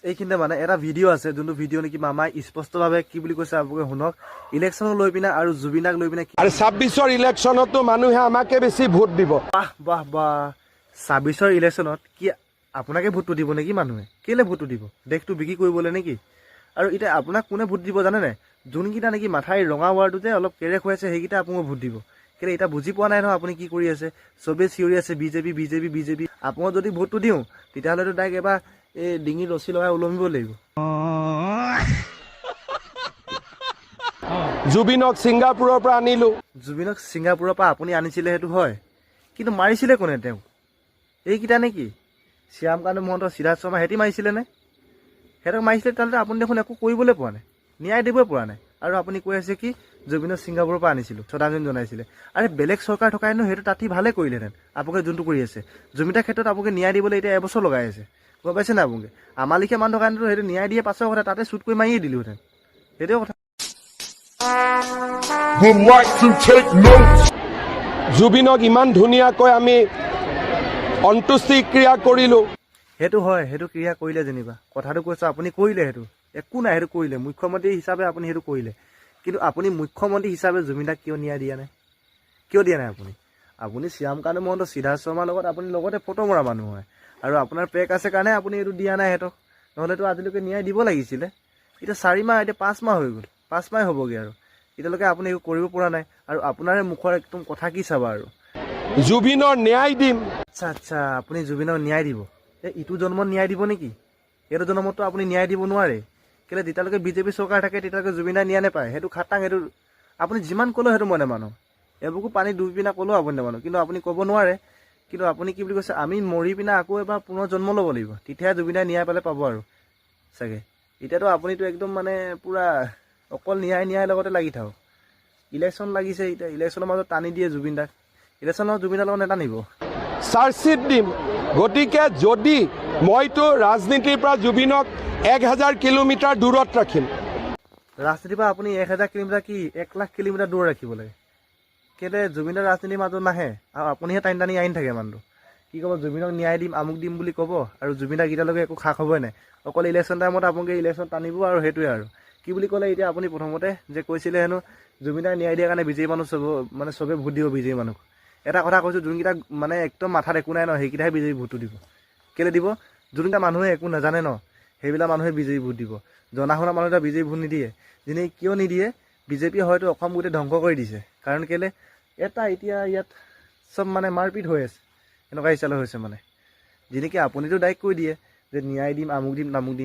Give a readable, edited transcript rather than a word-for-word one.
এইখিনিতে মানে এটা ভিডিঅ' আছে, যোনটো ভিডিঅ' নেকি মামাই স্পষ্টভাৱে কি বুলি কৈছে আপোনালোকে শুনক। ইলেকশ্যনক লৈ পিনে আৰু জুবিনাক লৈ পিনে আৰু 26ৰ ইলেকশ্যনতো মানুহে আমাকে বেছি ভোট দিব। বাহ বাহ বাহ, 26ৰ ইলেকশ্যনত কি আপোনাকে ভোটটো দিব নেকি মানুহে? কেলে ভোটটো দিব? দেশটো বিক্ৰী কৰিবলৈ নেকি? আৰু এতিয়া আপোনাক কোনে ভোট দিব জানে নাই? যোনকেইটা নেকি মাথাই ৰঙা ৱাৰটোতে অলপ কেৰেক হৈ আছে সেইকেইটা আপোনাক ভোট দিব। কেলে এতিয়া বুজি পোৱা নাই নহয় আপুনি কি কৰি আছে। চবেই চিঞৰি আছে বিজেপি বিজেপি বিজেপি। আপোনাক যদি ভোটটো দিওঁ তেতিয়াহ'লেতো ডাইৰেক্ট এবাৰ এই ডিঙিত ৰছী লগাই ওলমিব লাগিব। জুবিনক ছিংগাপুৰৰ পৰা আনিলো। জুবিনক ছিংগাপুৰৰ পৰা আপুনি আনিছিলে, সেইটো হয়, কিন্তু মাৰিছিলে কোনে তেওঁক? এইকেইটা নেকি? শ্যামকান্ত মহন্ত, সিদ্ধাৰ্থ শৰ্মা, সিহঁতি মাৰিছিলেনে? সিহঁতক মাৰিছিলে তেতিয়াহ'লে আপুনি দেখোন একো কৰিবলৈ পোৱা নাই, ন্যায় দিবই পৰা নাই। আৰু আপুনি কৈ আছে কি জুবিনক ছিংগাপুৰৰ পৰা আনিছিলোঁ, শ্ৰদ্ধাঞ্জলি জনাইছিলে। আৰে বেলেগ চৰকাৰ থকা হেনো সেইটো তাঁতি ভালে কৰিলেহেঁতেন। আপোনালোকে যোনটো কৰি আছে জুবিনাৰ ক্ষেত্ৰত আপোনালোকে ন্যায় দিবলৈ এতিয়া এবছৰ লগাই আছে, গম পাইছে নাই? আপোনালোকে আমাৰ লিখীয়া মানুহ থকা হেঁতেনতো সেইটো ন্যায় দিয়ে পাছৰ কথা, তাতে শ্বুট কৰি মাৰিয়ে দিলোহেঁতেন। সেইটোৱে কথা। জুবিনক ইমান ধুনীয়াকৈ আমি অন্ত্যেষ্টিক্ৰিয়া কৰিলোঁ। সেইটো হয়, সেইটো ক্ৰিয়া কৰিলে যেনিবা, কথাটো কৈছোঁ আপুনি কৰিলে, সেইটো একো নাই, সেইটো কৰিলে মুখ্যমন্ত্ৰী হিচাপে আপুনি সেইটো কৰিলে। কিন্তু আপুনি মুখ্যমন্ত্ৰী হিচাপে জুবিনদাক কিয় ন্যায় দিয়া নাই? কিয় দিয়া নাই আপুনি? আপুনি শ্যামকান্ত মহন্ত, সিদ্ধাৰ্থ শৰ্মাৰ লগত আপুনি লগতে ফটো মৰা মানুহ হয়, আৰু আপোনাৰ পেক আছে কাৰণে আপুনি এইটো দিয়া নাই সিহঁতক। নহ'লেতো আজিলৈকে ন্যায় দিব লাগিছিলে। এতিয়া 4 মাহ, এতিয়া 5 মাহ হৈ গ'ল, 5 মাহ হ'বগৈ আৰু এতিয়ালৈকে আপুনি একো কৰিব পৰা নাই। আৰু আপোনাৰে মুখৰ একদম কথা কি চাবা আৰু। জুবিনৰ ন্যায় দিম। আচ্ছা আচ্ছা, আপুনি জুবিনক ন্যায় দিব। ইটো জন্মত ন্যায় দিব নেকি? এইটো জন্মততো আপুনি ন্যায় দিব নোৱাৰে। কেলৈ? যেতিয়ালৈকে বিজেপি চৰকাৰ থাকে তেতিয়ালৈকে জুবিনদাই ন্যায় নাপায়। সেইটো খাটাং, সেইটো আপুনি যিমান ক'লেও সেইটো মই নেমানো। এইবোৰকো পানী ডুবি পিনে ক'লেও আপুনি নেমানো, কিন্তু আপুনি ক'ব নোৱাৰে। কিন্তু আপুনি কি বুলি কৈছে, আমি মৰি পিনে আকৌ এবাৰ পুনৰ জন্ম ল'ব লাগিব, তেতিয়াহে জুবিনদাই ন্যায় পালে পাব আৰু চাগে। এতিয়াতো আপুনিতো একদম মানে পূৰা অকল ন্যায় লগতে লাগি থাকক। ইলেকশ্যন লাগিছে, এতিয়া ইলেকশ্যনৰ মাজত টানি দিয়ে জুবিনদাক। ইলেকশ্যনৰ জুবিনদাৰ লগত নেটানিব। চাৰ্জশ্বিট দিম। গতিকে যদি মইতো ৰাজনীতিৰ পৰা জুবিনক 1000 কিলোমিটাৰ দূৰত ৰাখিম। ৰাজনীতিৰ পৰা আপুনি 1000 কিলোমিটাৰ কি 1 লাখ কিলোমিটাৰ দূৰ ৰাখিব লাগে? কেলৈ? জুবিনৰ ৰাজনীতিৰ মাজত নাহে, আৰু আপুনিহে টানি টানি আনি থাকে মানুহটো। কি ক'ব, জুবিনক ন্যায় দিম, আমুক দিম বুলি ক'ব, আৰু জুবিনদাক এতিয়ালৈকে একো খা খবৰে নাই। অকল ইলেকশ্যন টাইমত আপোনালোকে ইলেকশ্যন টানিব, আৰু সেইটোৱে আৰু কি বুলি ক'লে এতিয়া আপুনি প্ৰথমতে যে কৈছিলে হেনো জুবিনদাক ন্যায় দিয়াৰ কাৰণে বিজেপি মানুহ চবে ভোট দিব বিজেপি মানুহক। এটা কথা কৈছোঁ, যোনকেইটা মানে একদম মাথাত একো নাই ন, সেইকেইটাহে বিজেপি ভোটটো দিব। কেলৈ দিব? যোনকেইটা মানুহে একো নাজানে ন, সেইবিলাক মানুহে বিজেপি ভোট দিব। জনা শুনা মানুহ এটা বিজেপি ভোট নিদিয়ে। যেনে কিয় নিদিয়ে? বিজেপিয়ে হয়তো অসম গোটেই ধ্বংস কৰি দিছে। কাৰণ কেলৈ? এতিয়া ইয়াত চব মানে মাৰপিট হৈ আছে, এনেকুৱা ষ্টাইলৰ হৈছে মানে। যেনেকৈ আপুনিতো ডাইৰেক্ট কৈ দিয়ে যে ন্যায় দিম, আমুক দিম তামুক দিম।